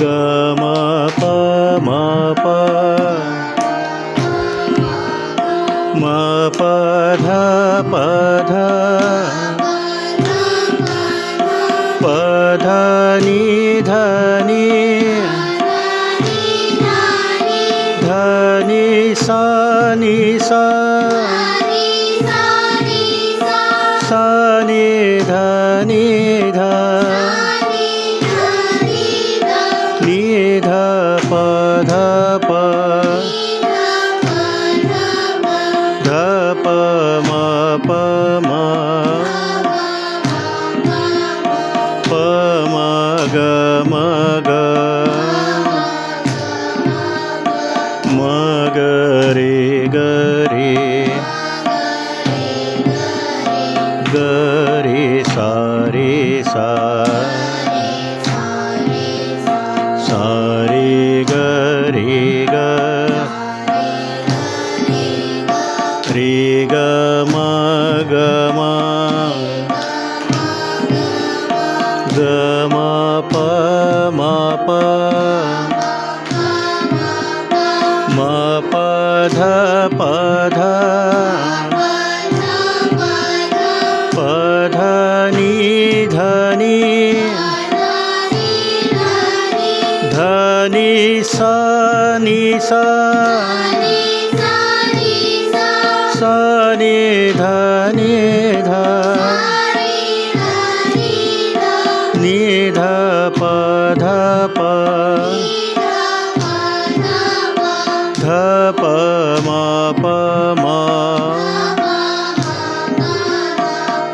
ग म प म प म प ध प ध प ध नि ध नि ध नि सा नि सा सा नि ध नि ध नि ध प ध प ध प म प म प म ग म ग म ग रे ग रे ग रे सा रे सा सा रे ग रे ग रे ग म ग म ग म प म प म प ध प ध प ध नि ध नि ध नि सा नि सा सा नि ध नि ध नि ध प ध प ध प म प म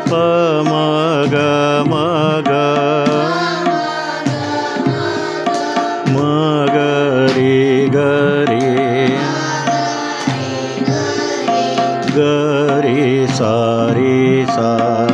प म ग म ग म ग रे ग रे ग रे सा रे सा